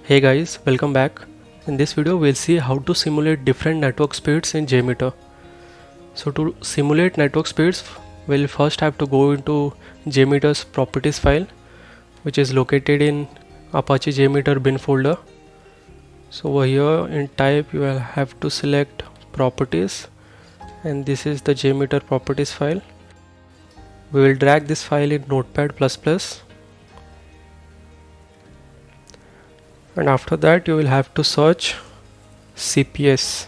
Hey guys, welcome back. In this video we'll see how to simulate different network speeds in JMeter. So to simulate network speeds, we'll first have to go into JMeter's properties file, which is located in Apache JMeter bin folder. So over here in type you will have to select properties, and this is the JMeter properties file. We will drag this file in Notepad++. And after that you will have to search CPS.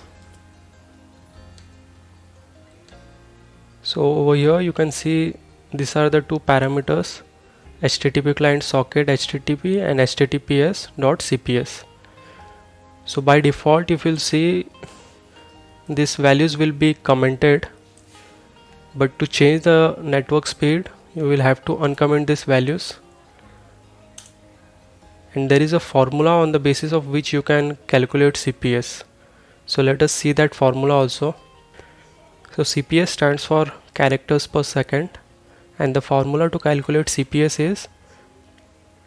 So over here you can see these are the two parameters: HTTP client socket HTTP and HTTPS.CPS. So by default, if you'll see, these values will be commented, but to change the network speed you will have to uncomment these values. And there is a formula on the basis of which you can calculate CPS. So let us see that formula also. So CPS stands for characters per second, and the formula to calculate CPS is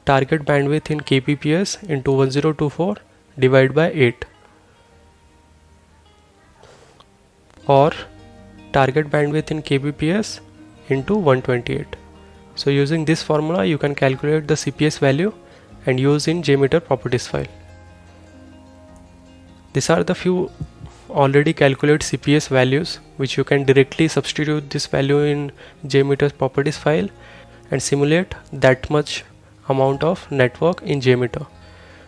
target bandwidth in kbps into 1024 divided by 8, or target bandwidth in kbps into 128. So using this formula you can calculate the CPS value and use in JMeter properties file. These are the few already calculated CPS values which you can directly substitute this value in JMeter's properties file and simulate that much amount of network in JMeter.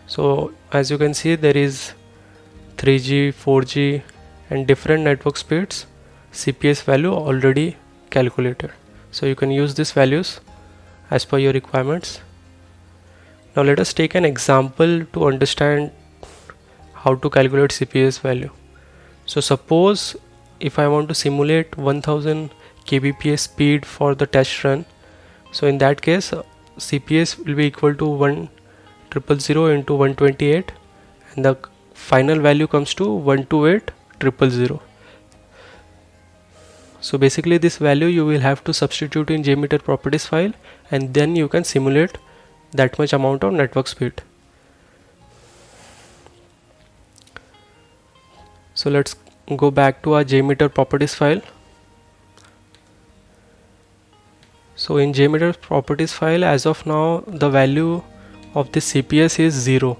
So as you can see, there is 3G, 4G and different network speeds CPS value already calculated. So you can use these values as per your requirements. Now let us take an example to understand how to calculate CPS value. So suppose if I want to simulate 1000 kbps speed for the test run, so in that case CPS will be equal to 1000 into 128, and the final value comes to 128000. So basically this value you will have to substitute in JMeter properties file, and then you can simulate that much amount of network speed. So let's go back to our JMeter properties file. So in JMeter properties file, as of now the value of this CPS is 0.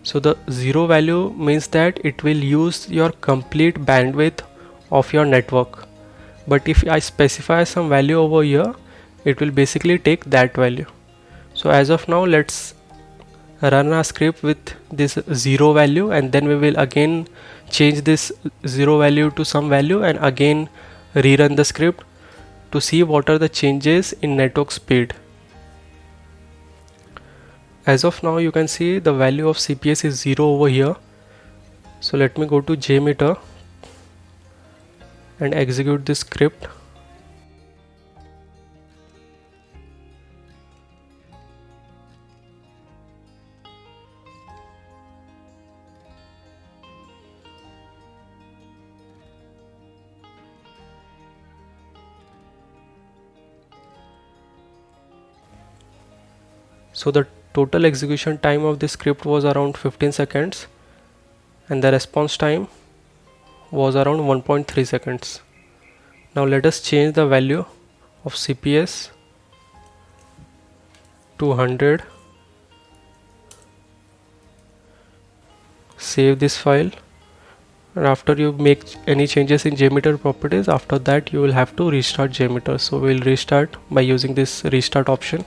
So the 0 value means that it will use your complete bandwidth of your network. But if I specify some value over here, it will basically take that value. So as of now, let's run a script with this 0 value, and then we will again change this 0 value to some value and again rerun the script to see what are the changes in network speed. As of now you can see the value of CPS is 0 over here. So let me go to JMeter and execute this script. So the total execution time of this script was around 15 seconds, and the response time was around 1.3 seconds. Now let us change the value of CPS to 100. Save this file, and after you make any changes in JMeter properties, after that you will have to restart JMeter. So we'll restart by using this restart option.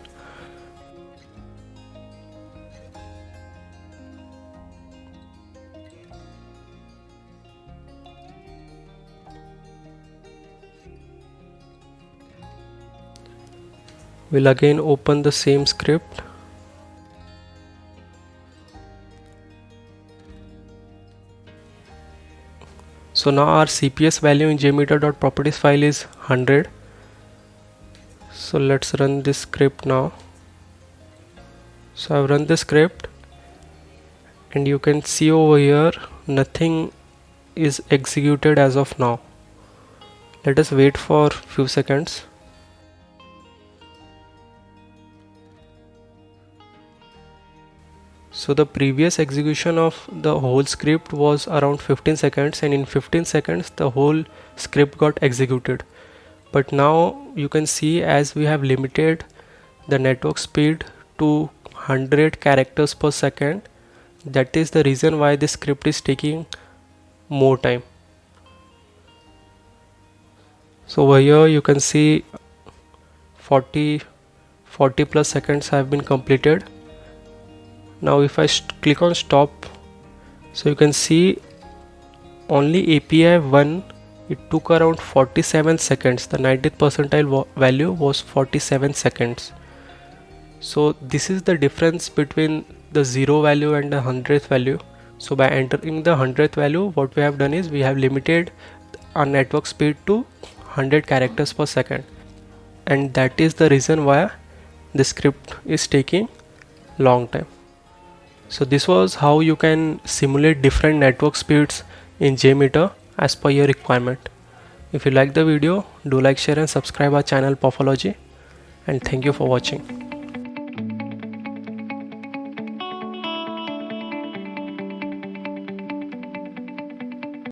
We'll again open the same script. So now our CPS value in JMeter.properties file is 100. So let's run this script now. So I've run the script, and you can see over here nothing is executed as of now. Let us wait for few seconds. So the previous execution of the whole script was around 15 seconds, and in 15 seconds the whole script got executed. But now you can see, as we have limited the network speed to 100 characters per second, that is the reason why this script is taking more time. So over here you can see 40 plus seconds have been completed. Now if I click on stop, so you can see only API 1, it took around 47 seconds. The 90th percentile value was 47 seconds. So this is the difference between the 0 value and the 100th value. So by entering the 100th value, what we have done is we have limited our network speed to 100 characters per second, and that is the reason why the script is taking long time. So this was how you can simulate different network speeds in JMeter as per your requirement. If you like the video, do like, share and subscribe our channel Puffology, and thank you for watching.